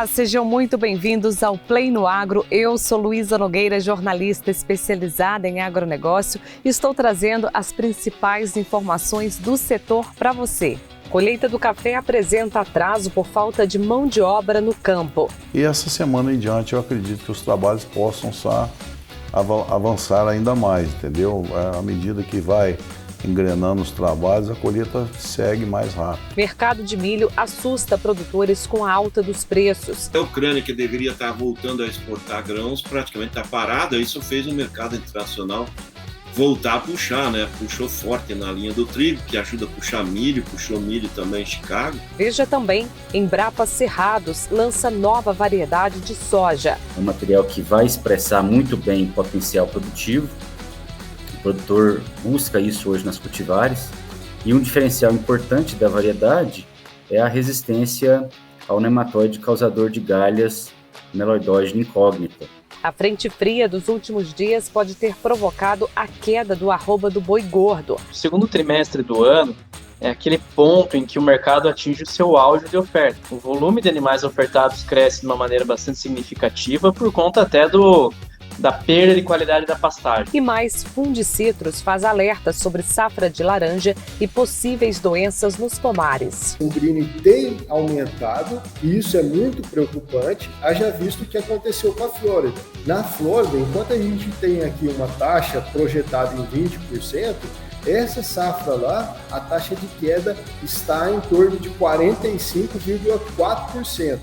Olá, sejam muito bem-vindos ao Play no Agro. Eu sou Luísa Nogueira, jornalista especializada em agronegócio e estou trazendo as principais informações do setor para você. Colheita do café apresenta atraso por falta de mão de obra no campo. E essa semana em diante eu acredito que os trabalhos possam avançar ainda mais, entendeu? À medida que vai engrenando os trabalhos, a colheita segue mais rápido. Mercado de milho assusta produtores com a alta dos preços. A Ucrânia, que deveria estar voltando a exportar grãos, praticamente está parada. Isso fez o mercado internacional voltar a puxar, né? Puxou forte na linha do trigo, que ajuda a puxar milho, puxou milho também em Chicago. Veja também, Embrapa Cerrados lança nova variedade de soja. É um material que vai expressar muito bem o potencial produtivo. O produtor busca isso hoje nas cultivares. E um diferencial importante da variedade é a resistência ao nematóide causador de galhas, Meloidógena incógnita. A frente fria dos últimos dias pode ter provocado a queda do arroba do boi gordo. O segundo trimestre do ano é aquele ponto em que o mercado atinge o seu auge de oferta. O volume de animais ofertados cresce de uma maneira bastante significativa por conta até da perda de qualidade da pastagem. E mais, Fundicitrus faz alerta sobre safra de laranja e possíveis doenças nos pomares. O greening tem aumentado e isso é muito preocupante, haja visto o que aconteceu com a Flórida. Na Flórida, enquanto a gente tem aqui uma taxa projetada em 20%, essa safra lá, a taxa de queda está em torno de 45,4%.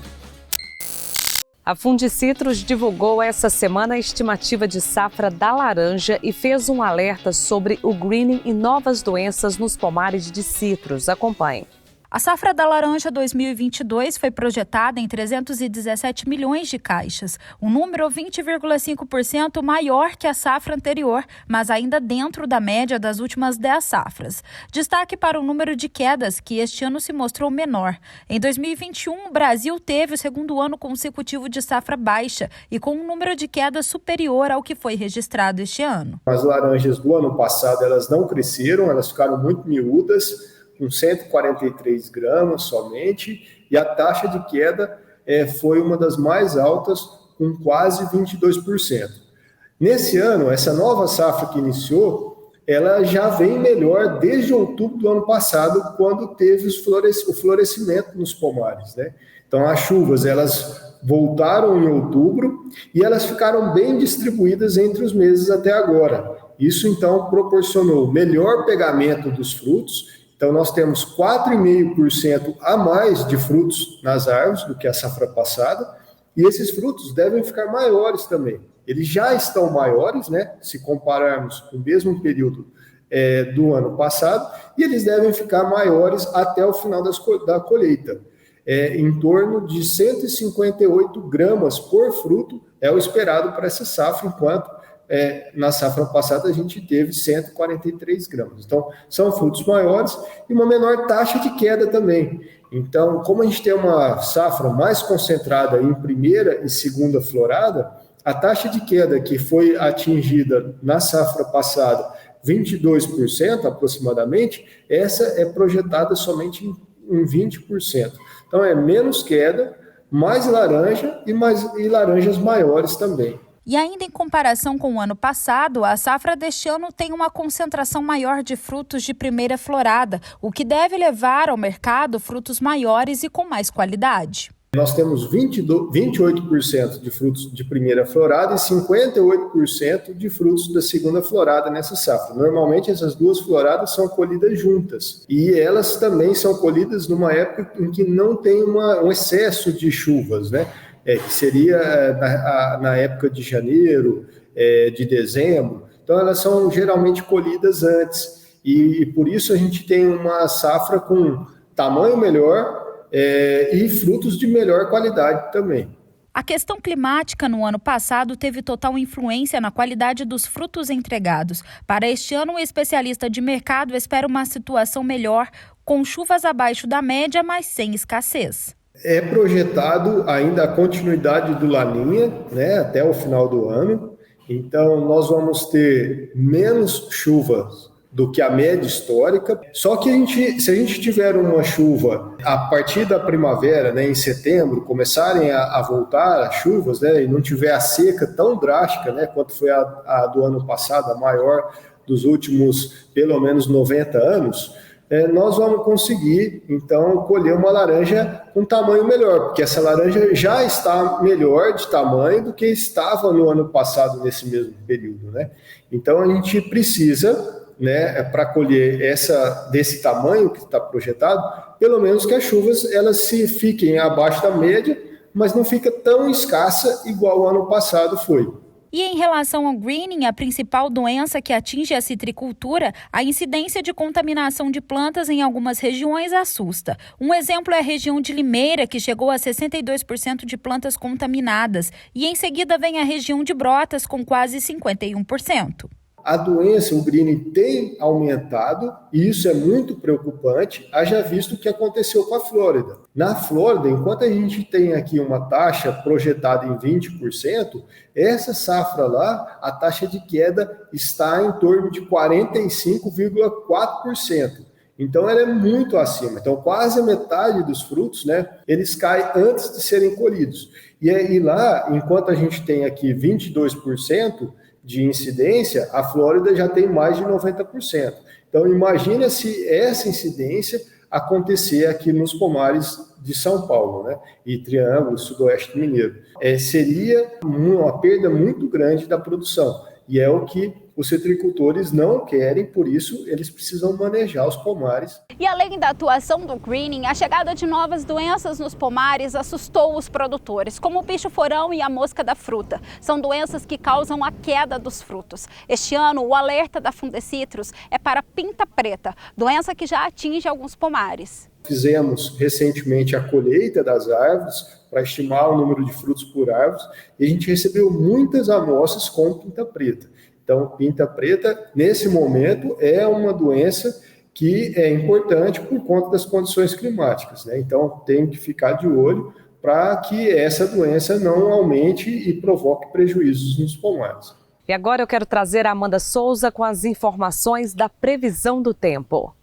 A Fundicitrus divulgou essa semana a estimativa de safra da laranja e fez um alerta sobre o greening e novas doenças nos pomares de citros. Acompanhe. A safra da laranja 2022 foi projetada em 317 milhões de caixas, um número 20,5% maior que a safra anterior, mas ainda dentro da média das últimas 10 safras. Destaque para o número de quedas, que este ano se mostrou menor. Em 2021, o Brasil teve o segundo ano consecutivo de safra baixa e com um número de quedas superior ao que foi registrado este ano. As laranjas do ano passado elas não cresceram, elas ficaram muito miúdas, com 143 gramas somente, e a taxa de queda foi uma das mais altas, com quase 22%. Nesse ano, essa nova safra que iniciou, ela já vem melhor desde outubro do ano passado, quando teve o florescimento nos pomares, né? Então, as chuvas, elas voltaram em outubro e elas ficaram bem distribuídas entre os meses até agora. Isso, então, proporcionou melhor pegamento dos frutos. Então, nós temos 4,5% a mais de frutos nas árvores do que a safra passada, e esses frutos devem ficar maiores também. Eles já estão maiores, né, se compararmos com o mesmo período do ano passado, e eles devem ficar maiores até o final da colheita. Em torno de 158 gramas por fruto é o esperado para essa safra, enquanto na safra passada a gente teve 143 gramas. Então, são frutos maiores e uma menor taxa de queda também. Então, como a gente tem uma safra mais concentrada em primeira e segunda florada, a taxa de queda que foi atingida na safra passada, 22% aproximadamente, essa é projetada somente em 20%. Então, é menos queda, mais laranja e laranjas maiores também. E ainda em comparação com o ano passado, a safra deste ano tem uma concentração maior de frutos de primeira florada, o que deve levar ao mercado frutos maiores e com mais qualidade. Nós temos 28% de frutos de primeira florada e 58% de frutos da segunda florada nessa safra. Normalmente essas duas floradas são colhidas juntas e elas também são colhidas numa época em que não tem um excesso de chuvas, né? Que seria na época de janeiro, de dezembro. Então, elas são geralmente colhidas antes. E por isso a gente tem uma safra com tamanho melhor e frutos de melhor qualidade também. A questão climática no ano passado teve total influência na qualidade dos frutos entregados. Para este ano, o especialista de mercado espera uma situação melhor, com chuvas abaixo da média, mas sem escassez. É projetado ainda a continuidade do Laninha, né, até o final do ano. Então, nós vamos ter menos chuvas do que a média histórica. Só que se a gente tiver uma chuva a partir da primavera, né, em setembro, começarem a voltar as chuvas, né, e não tiver a seca tão drástica, né, quanto foi a do ano passado, a maior dos últimos pelo menos 90 anos, nós vamos conseguir, então, colher uma laranja com tamanho melhor, porque essa laranja já está melhor de tamanho do que estava no ano passado nesse mesmo período, né? Então, a gente precisa, né, para colher desse tamanho que está projetado, pelo menos que as chuvas elas se fiquem abaixo da média, mas não fica tão escassa igual o ano passado foi. E em relação ao greening, a principal doença que atinge a citricultura, a incidência de contaminação de plantas em algumas regiões assusta. Um exemplo é a região de Limeira, que chegou a 62% de plantas contaminadas, e em seguida vem a região de Brotas, com quase 51%. A doença, o greening, tem aumentado e isso é muito preocupante, haja visto o que aconteceu com a Flórida. Na Flórida, enquanto a gente tem aqui uma taxa projetada em 20%, essa safra lá, a taxa de queda está em torno de 45,4%. Então, ela é muito acima. Então, quase a metade dos frutos, né, eles caem antes de serem colhidos. E aí lá, enquanto a gente tem aqui 22%, de incidência, a Flórida já tem mais de 90%. Então, imagina se essa incidência acontecer aqui nos pomares de São Paulo, né? E Triângulo, Sudoeste Mineiro. Seria uma perda muito grande da produção. E é o que os citricultores não querem, por isso eles precisam manejar os pomares. E além da atuação do greening, a chegada de novas doenças nos pomares assustou os produtores, como o bicho-forão e a mosca da fruta. São doenças que causam a queda dos frutos. Este ano, o alerta da Fundecitrus é para pinta preta, doença que já atinge alguns pomares. Fizemos recentemente a colheita das árvores para estimar o número de frutos por árvore e a gente recebeu muitas amostras com pinta preta. Então, pinta preta, nesse momento, é uma doença que é importante por conta das condições climáticas, né? Então, tem que ficar de olho para que essa doença não aumente e provoque prejuízos nos pomares. E agora eu quero trazer a Amanda Souza com as informações da previsão do tempo.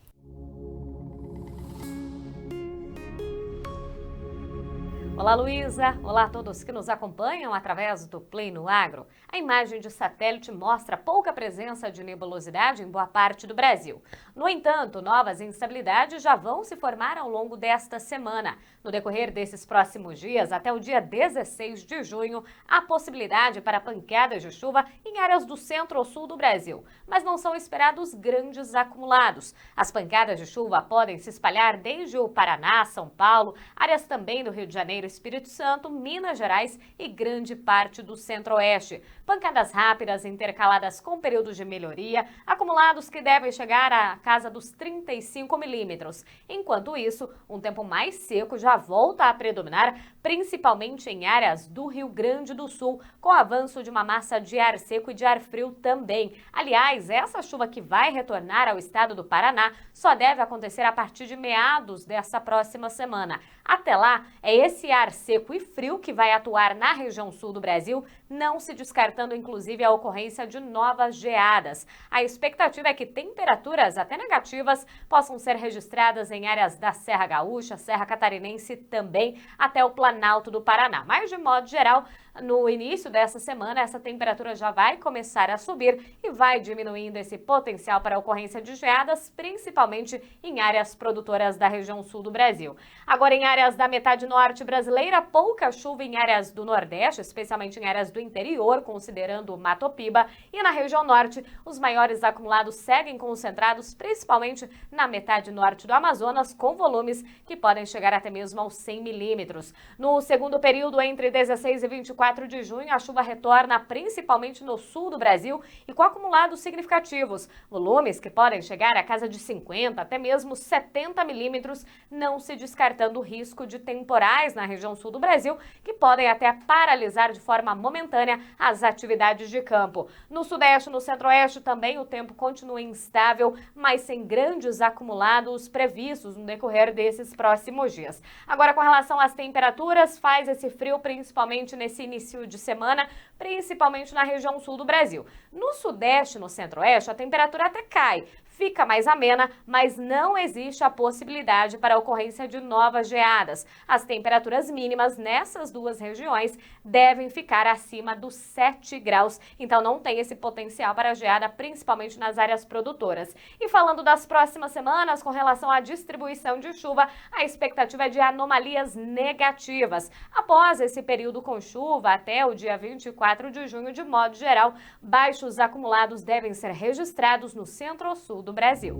Olá, Luísa! Olá a todos que nos acompanham através do Play no Agro. A imagem de satélite mostra pouca presença de nebulosidade em boa parte do Brasil. No entanto, novas instabilidades já vão se formar ao longo desta semana. No decorrer desses próximos dias, até o dia 16 de junho, há possibilidade para pancadas de chuva em áreas do centro ou sul do Brasil, mas não são esperados grandes acumulados. As pancadas de chuva podem se espalhar desde o Paraná, São Paulo, áreas também do Rio de Janeiro, Espírito Santo, Minas Gerais e grande parte do centro-oeste. Pancadas rápidas intercaladas com períodos de melhoria, acumulados que devem chegar à casa dos 35 milímetros. Enquanto isso, um tempo mais seco já volta a predominar, principalmente em áreas do Rio Grande do Sul, com avanço de uma massa de ar seco e de ar frio também. Aliás, essa chuva que vai retornar ao estado do Paraná só deve acontecer a partir de meados dessa próxima semana. Até lá, é esse ar seco e frio que vai atuar na região sul do Brasil, não se descartando inclusive a ocorrência de novas geadas. A expectativa é que temperaturas até negativas possam ser registradas em áreas da Serra Gaúcha, Serra Catarinense também, até o Planalto do Paraná. Mas, de modo geral, no início dessa semana, essa temperatura já vai começar a subir e vai diminuindo esse potencial para a ocorrência de geadas, principalmente em áreas produtoras da região sul do Brasil. Agora, em áreas da metade norte brasileira, pouca chuva em áreas do Nordeste, especialmente em áreas do interior, considerando o Mato Piba, e na região norte, os maiores acumulados seguem concentrados, principalmente na metade norte do Amazonas, com volumes que podem chegar até mesmo aos 100 milímetros. No segundo período, entre 16 e 24 de junho, a chuva retorna principalmente no sul do Brasil e com acumulados significativos. Volumes que podem chegar à casa de 50 até mesmo 70 milímetros, não se descartando o risco de temporais na região sul do Brasil, que podem até paralisar de forma momentânea as atividades de campo. No sudeste e no centro-oeste também o tempo continua instável, mas sem grandes acumulados previstos no decorrer desses próximos dias. Agora, com relação às temperaturas, faz esse frio principalmente nesse início de semana, principalmente na região sul do Brasil. No sudeste e no centro-oeste, a temperatura até cai. fica mais amena, mas não existe a possibilidade para a ocorrência de novas geadas. As temperaturas mínimas nessas duas regiões devem ficar acima dos 7 graus, então não tem esse potencial para geada, principalmente nas áreas produtoras. E falando das próximas semanas, com relação à distribuição de chuva, a expectativa é de anomalias negativas. Após esse período com chuva, até o dia 24 de junho, de modo geral, baixos acumulados devem ser registrados no centro-sul do Brasil.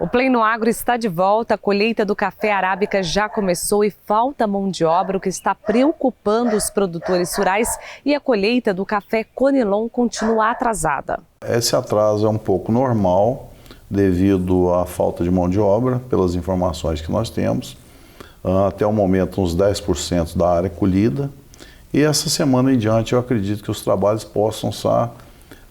O Play no Agro está de volta, a colheita do café arábica já começou e falta mão de obra, o que está preocupando os produtores rurais, e a colheita do café Conilon continua atrasada. Esse atraso é um pouco normal devido à falta de mão de obra, pelas informações que nós temos. Até o momento, uns 10% da área colhida. E essa semana em diante, eu acredito que os trabalhos possam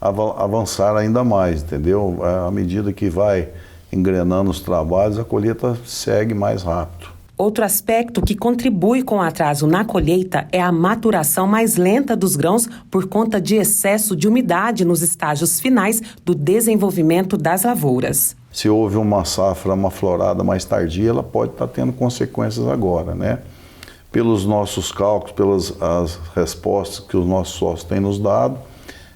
avançar ainda mais, entendeu? À medida que vai engrenando os trabalhos, a colheita segue mais rápido. Outro aspecto que contribui com o atraso na colheita é a maturação mais lenta dos grãos por conta de excesso de umidade nos estágios finais do desenvolvimento das lavouras. Se houve uma safra, uma florada mais tardia, ela pode estar tendo consequências agora, né? Pelos nossos cálculos, pelas as respostas que os nossos sócios têm nos dado,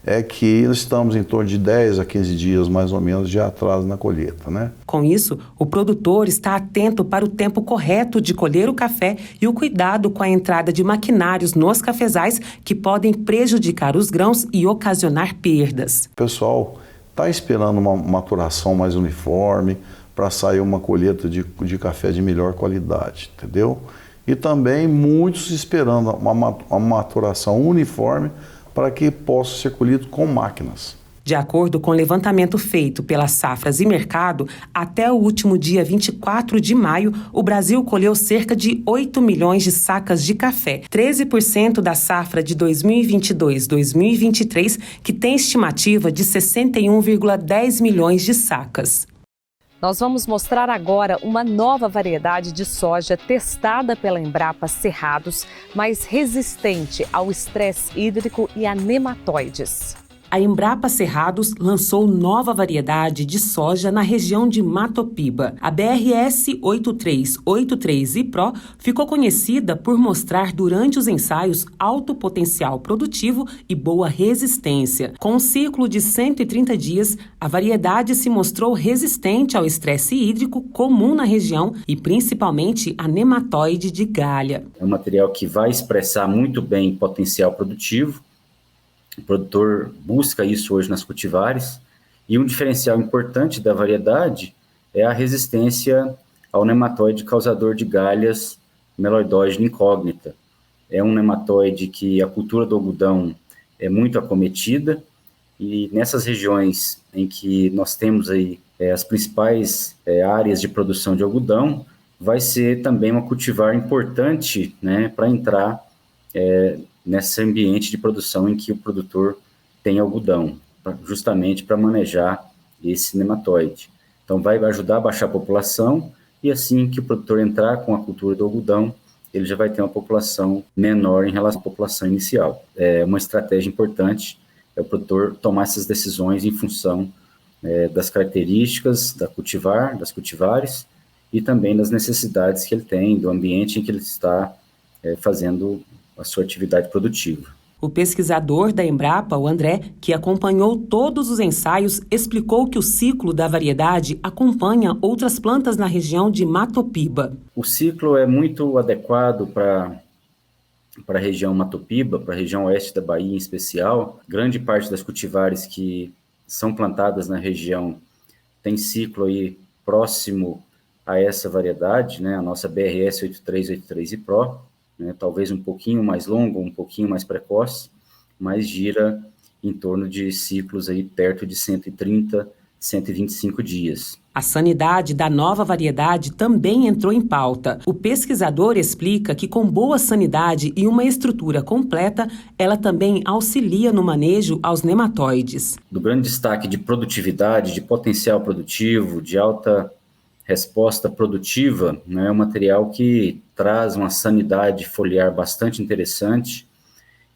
é que estamos em torno de 10 a 15 dias, mais ou menos, de atraso na colheita, né? Com isso, o produtor está atento para o tempo correto de colher o café e o cuidado com a entrada de maquinários nos cafezais que podem prejudicar os grãos e ocasionar perdas. O pessoal está esperando uma maturação mais uniforme para sair uma colheita de café de melhor qualidade, entendeu? E também muitos esperando uma maturação uniforme para que possa ser colhido com máquinas. De acordo com o levantamento feito pela Safras e Mercado, até o último dia 24 de maio, o Brasil colheu cerca de 8 milhões de sacas de café, 13% da safra de 2022-2023, que tem estimativa de 61,10 milhões de sacas. Nós vamos mostrar agora uma nova variedade de soja testada pela Embrapa Cerrados, mais resistente ao estresse hídrico e a nematóides. A Embrapa Cerrados lançou nova variedade de soja na região de Matopiba. A BRS 8383 Pro ficou conhecida por mostrar durante os ensaios alto potencial produtivo e boa resistência. Com um ciclo de 130 dias, a variedade se mostrou resistente ao estresse hídrico comum na região e principalmente a nematóide de galha. É um material que vai expressar muito bem potencial produtivo. O produtor busca isso hoje nas cultivares, e um diferencial importante da variedade é a resistência ao nematóide causador de galhas, Meloidógena incógnita. É um nematóide que a cultura do algodão é muito acometida, e nessas regiões em que nós temos aí as principais áreas de produção de algodão, vai ser também uma cultivar importante, né, para entrar nesse ambiente de produção em que o produtor tem algodão, justamente para manejar esse nematóide. Então vai ajudar a baixar a população, e assim que o produtor entrar com a cultura do algodão, ele já vai ter uma população menor em relação à população inicial. É uma estratégia importante, é o produtor tomar essas decisões em função das características da cultivar, das cultivares, e também das necessidades que ele tem, do ambiente em que ele está fazendo a sua atividade produtiva. O pesquisador da Embrapa, o André, que acompanhou todos os ensaios, explicou que o ciclo da variedade acompanha outras plantas na região de Matopiba. O ciclo é muito adequado para a região Matopiba, para a região oeste da Bahia em especial. Grande parte das cultivares que são plantadas na região tem ciclo aí próximo a essa variedade, né? A nossa BRS 8383 Pro, né? Talvez um pouquinho mais longo, um pouquinho mais precoce, mas gira em torno de ciclos aí perto de 130, 125 dias. A sanidade da nova variedade também entrou em pauta. O pesquisador explica que com boa sanidade e uma estrutura completa, ela também auxilia no manejo aos nematóides. Do grande destaque de produtividade, de potencial produtivo, de alta resposta produtiva, né, é um material que traz uma sanidade foliar bastante interessante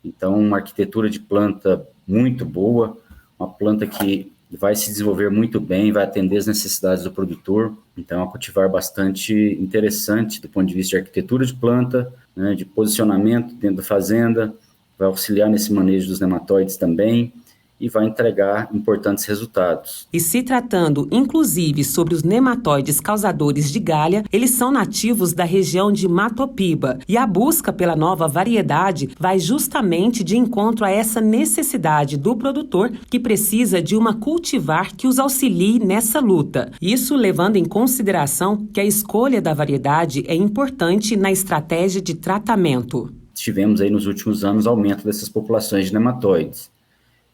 Então, uma arquitetura de planta muito boa, uma planta que vai se desenvolver muito bem, vai atender as necessidades do produtor. Então, é uma cultivar bastante interessante do ponto de vista de arquitetura de planta, né, de posicionamento dentro da fazenda, vai auxiliar nesse manejo dos nematóides também e vai entregar importantes resultados. E se tratando, inclusive, sobre os nematóides causadores de galha, eles são nativos da região de Matopiba. E a busca pela nova variedade vai justamente de encontro a essa necessidade do produtor que precisa de uma cultivar que os auxilie nessa luta. Isso levando em consideração que a escolha da variedade é importante na estratégia de tratamento. Tivemos aí nos últimos anos aumento dessas populações de nematóides.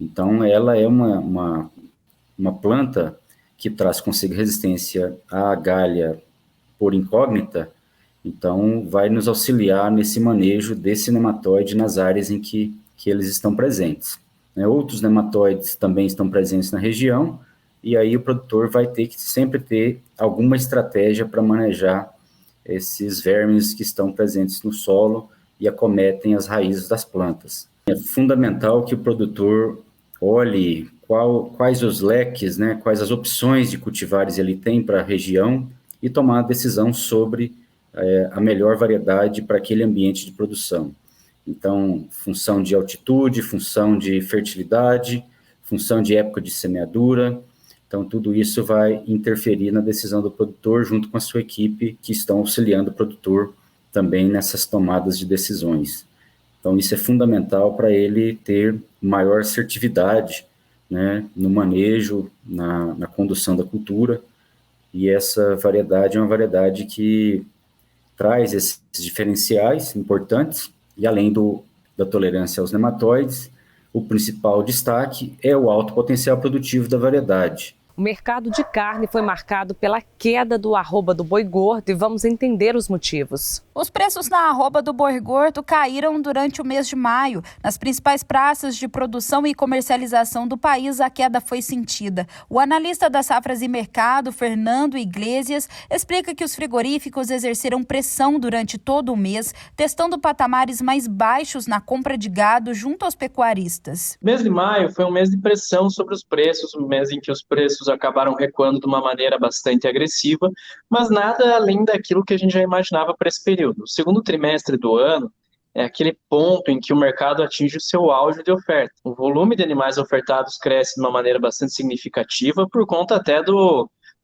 Então, ela é uma planta que traz consigo resistência à galha por incógnita, então vai nos auxiliar nesse manejo desse nematóide nas áreas em que eles estão presentes. Outros nematóides também estão presentes na região, e aí o produtor vai ter que sempre ter alguma estratégia para manejar esses vermes que estão presentes no solo e acometem as raízes das plantas. É fundamental que o produtor olhe quais os leques, né, quais as opções de cultivares ele tem para a região e tomar a decisão sobre a melhor variedade para aquele ambiente de produção. Então, função de altitude, função de fertilidade, função de época de semeadura. Então, tudo isso vai interferir na decisão do produtor junto com a sua equipe que estão auxiliando o produtor também nessas tomadas de decisões. Então, isso é fundamental para ele ter maior assertividade, né, no manejo, na condução da cultura, e essa variedade é uma variedade que traz esses diferenciais importantes, e além da tolerância aos nematóides, o principal destaque é o alto potencial produtivo da variedade. O mercado de carne foi marcado pela queda do arroba do boi gordo e vamos entender os motivos. Os preços na arroba do boi gordo caíram durante o mês de maio. Nas principais praças de produção e comercialização do país, a queda foi sentida. O analista das safras e mercado, Fernando Iglesias, explica que os frigoríficos exerceram pressão durante todo o mês, testando patamares mais baixos na compra de gado junto aos pecuaristas. O mês de maio foi um mês de pressão sobre os preços, um mês em que os preços acabaram recuando de uma maneira bastante agressiva, mas nada além daquilo que a gente já imaginava para esse período. O segundo trimestre do ano é aquele ponto em que o mercado atinge o seu auge de oferta. O volume de animais ofertados cresce de uma maneira bastante significativa por conta até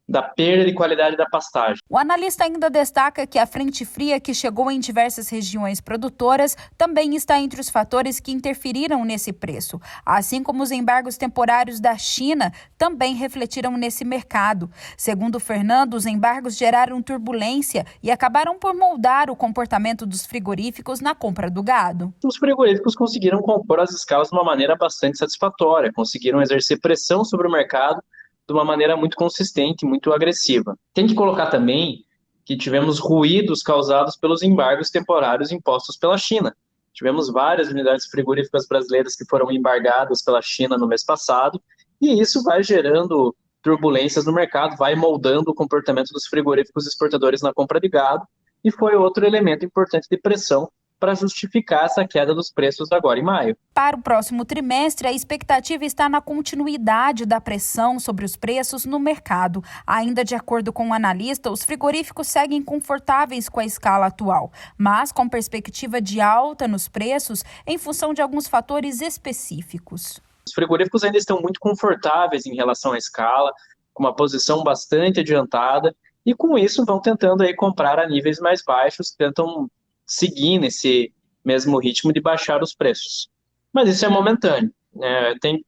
da perda de qualidade da pastagem. O analista ainda destaca que a frente fria que chegou em diversas regiões produtoras também está entre os fatores que interferiram nesse preço, assim como os embargos temporários da China também refletiram nesse mercado. Segundo o Fernando, os embargos geraram turbulência e acabaram por moldar o comportamento dos frigoríficos na compra do gado. Os frigoríficos conseguiram compor as escalas de uma maneira bastante satisfatória, conseguiram exercer pressão sobre o mercado de uma maneira muito consistente, muito agressiva. Tem que colocar também que tivemos ruídos causados pelos embargos temporários impostos pela China. Tivemos várias unidades frigoríficas brasileiras que foram embargadas pela China no mês passado, e isso vai gerando turbulências no mercado, vai moldando o comportamento dos frigoríficos exportadores na compra de gado, e foi outro elemento importante de pressão para justificar essa queda dos preços agora em maio. Para o próximo trimestre, a expectativa está na continuidade da pressão sobre os preços no mercado. Ainda de acordo com o analista, os frigoríficos seguem confortáveis com a escala atual, mas com perspectiva de alta nos preços em função de alguns fatores específicos. Os frigoríficos ainda estão muito confortáveis em relação à escala, com uma posição bastante adiantada, e com isso vão tentando aí comprar a níveis mais baixos, tentam seguir nesse mesmo ritmo de baixar os preços. Mas isso é momentâneo.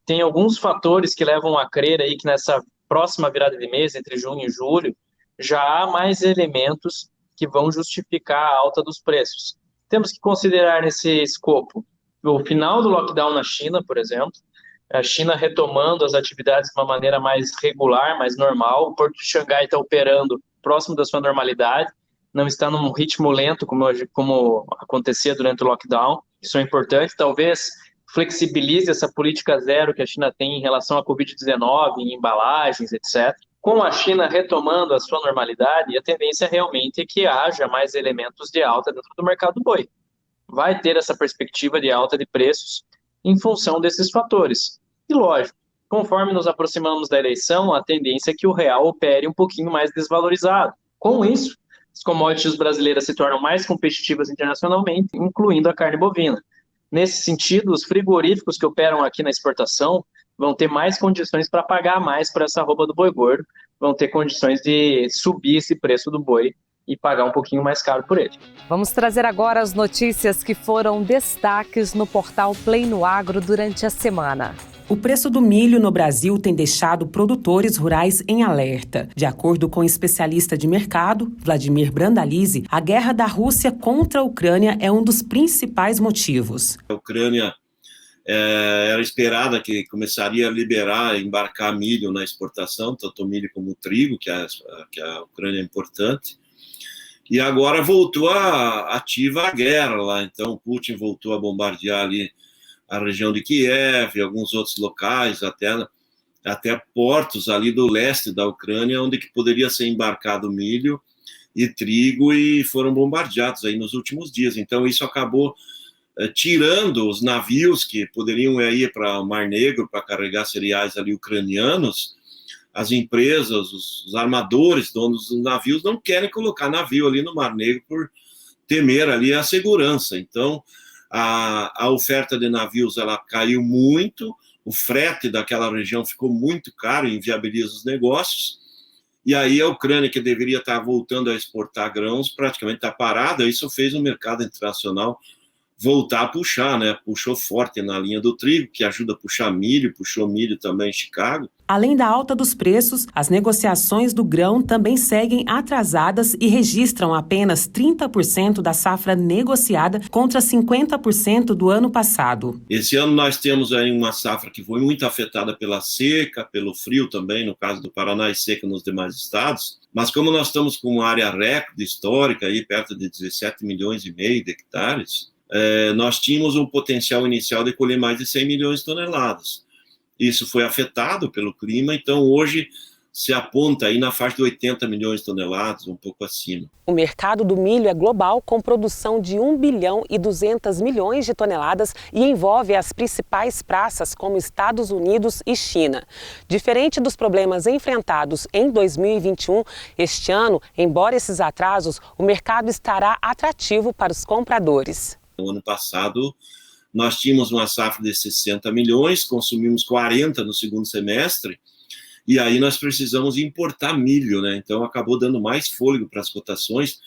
Tem alguns fatores que levam a crer aí que nessa próxima virada de mês, entre junho e julho, já há mais elementos que vão justificar a alta dos preços. Temos que considerar nesse escopo o final do lockdown na China, por exemplo, a China retomando as atividades de uma maneira mais regular, mais normal, o Porto de Xangai está operando próximo da sua normalidade, não está num ritmo lento como acontecia durante o lockdown. Isso é importante. Talvez flexibilize essa política zero que a China tem em relação à Covid-19, em embalagens, etc. Com a China retomando a sua normalidade, a tendência realmente é que haja mais elementos de alta dentro do mercado boi. vai ter essa perspectiva de alta de preços em função desses fatores. E lógico, conforme nos aproximamos da eleição, a tendência é que o real opere um pouquinho mais desvalorizado. Com isso, as commodities brasileiras se tornam mais competitivas internacionalmente, incluindo a carne bovina. Nesse sentido, os frigoríficos que operam aqui na exportação vão ter mais condições para pagar mais por essa arroba do boi gordo, vão ter condições de subir esse preço do boi e pagar um pouquinho mais caro por ele. Vamos trazer agora as notícias que foram destaques no portal Play no Agro durante a semana. O preço do milho no Brasil tem deixado produtores rurais em alerta. De acordo com o especialista de mercado, Vladimir Brandalize, a guerra da Rússia contra a Ucrânia é um dos principais motivos. A Ucrânia era esperada que começaria a liberar, embarcar milho na exportação, tanto milho como trigo, que a Ucrânia é importante. E agora voltou ativa a guerra lá, então Putin voltou a bombardear ali a região de Kiev e alguns outros locais, até portos ali do leste da Ucrânia, onde que poderia ser embarcado milho e trigo, e foram bombardeados aí nos últimos dias. Então isso acabou tirando os navios que poderiam ir para o Mar Negro para carregar cereais ali ucranianos. As empresas, os armadores, donos dos navios, não querem colocar navio ali no Mar Negro por temer ali a segurança. Então, a oferta de navios ela caiu muito, o frete daquela região ficou muito caro, inviabiliza os negócios, e aí a Ucrânia, que deveria estar voltando a exportar grãos, praticamente está parada. Isso fez o mercado internacional voltar a puxar, né? Puxou forte na linha do trigo, que ajuda a puxar milho, puxou milho também em Chicago. Além da alta dos preços, as negociações do grão também seguem atrasadas e registram apenas 30% da safra negociada contra 50% do ano passado. Esse ano nós temos aí uma safra que foi muito afetada pela seca, pelo frio também, no caso do Paraná, e seca nos demais estados. Mas como nós estamos com uma área recorde histórica, aí perto de 17 milhões e meio de hectares, nós tínhamos um potencial inicial de colher mais de 100 milhões de toneladas. Isso foi afetado pelo clima, então hoje se aponta aí na faixa de 80 milhões de toneladas, um pouco acima. O mercado do milho é global, com produção de 1 bilhão e 200 milhões de toneladas e envolve as principais praças como Estados Unidos e China. Diferente dos problemas enfrentados em 2021, este ano, embora esses atrasos, o mercado estará atrativo para os compradores. No ano passado, nós tínhamos uma safra de 60 milhões, consumimos 40 no segundo semestre, e aí nós precisamos importar milho, né? Então acabou dando mais fôlego para as cotações,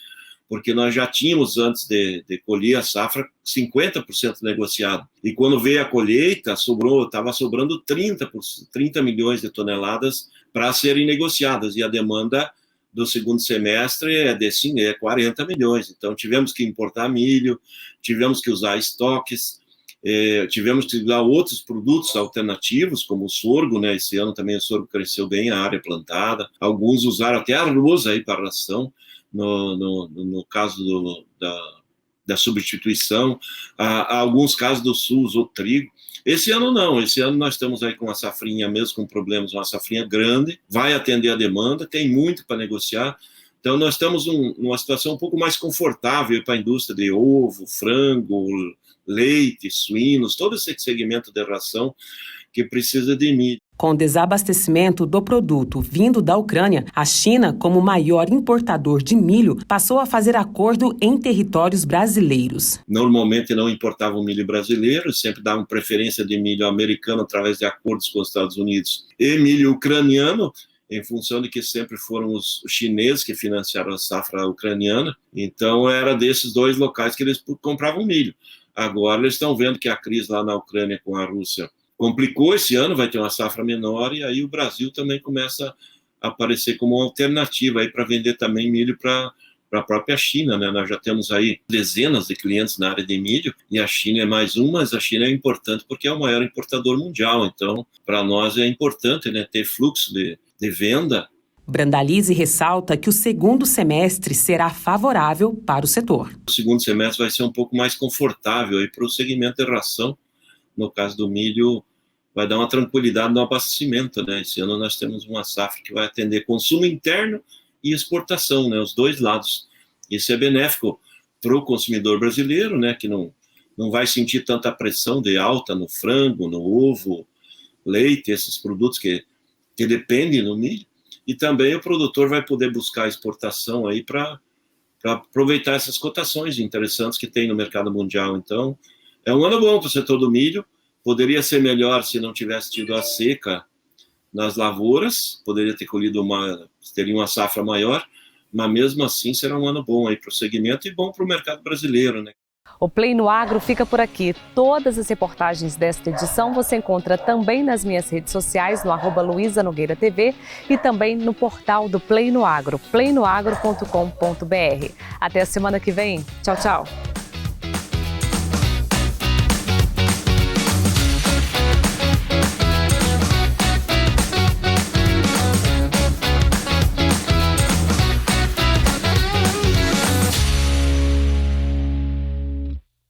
porque nós já tínhamos, antes de colher a safra, 50% negociado. E quando veio a colheita, estava sobrando 30 milhões de toneladas para serem negociadas, e a demanda do segundo semestre é 40 milhões. Então, tivemos que importar milho, tivemos que usar estoques, tivemos que usar outros produtos alternativos, como o sorgo, né? Esse ano também o sorgo cresceu bem, a área plantada. Alguns usaram até arroz aí para ração, no caso da substituição. Há alguns casos do sul usou trigo. Esse ano não, esse ano nós estamos aí com uma safrinha mesmo com problemas, uma safrinha grande, vai atender a demanda, tem muito para negociar, então nós estamos numa situação um pouco mais confortável para a indústria de ovo, frango, leite, suínos, todo esse segmento de ração que precisa de milho. Com o desabastecimento do produto vindo da Ucrânia, a China, como maior importador de milho, passou a fazer acordo em territórios brasileiros. Normalmente não importavam milho brasileiro, sempre davam preferência de milho americano através de acordos com os Estados Unidos, e milho ucraniano, em função de que sempre foram os chineses que financiaram a safra ucraniana. Então era desses dois locais que eles compravam milho. Agora eles estão vendo que a crise lá na Ucrânia com a Rússia complicou esse ano, vai ter uma safra menor, e aí o Brasil também começa a aparecer como uma alternativa aí para vender também milho para a própria China, né? Nós já temos aí dezenas de clientes na área de milho, e a China é mais um, mas a China é importante porque é o maior importador mundial, então para nós é importante, né, ter fluxo de venda. Brandalize ressalta que o segundo semestre será favorável para o setor. O segundo semestre vai ser um pouco mais confortável aí para o segmento de ração. No caso do milho, vai dar uma tranquilidade no abastecimento, né? Esse ano nós temos uma safra que vai atender consumo interno e exportação, né? Os dois lados. Isso é benéfico, para o consumidor brasileiro, né, que não vai sentir tanta pressão de alta no frango, no ovo, leite, esses produtos que dependem do milho. E também o produtor vai poder buscar exportação aí para aproveitar essas cotações interessantes que tem no mercado mundial. Então, é um ano bom para o setor do milho. Poderia ser melhor se não tivesse tido a seca nas lavouras, poderia ter colhido teria uma safra maior, mas mesmo assim será um ano bom aí para o segmento e bom para o mercado brasileiro, né? O Play no Agro fica por aqui. Todas as reportagens desta edição você encontra também nas minhas redes sociais, no @LuizaNogueiraTV e também no portal do Play no Agro, playnoagro.com.br. Até a semana que vem. Tchau, tchau.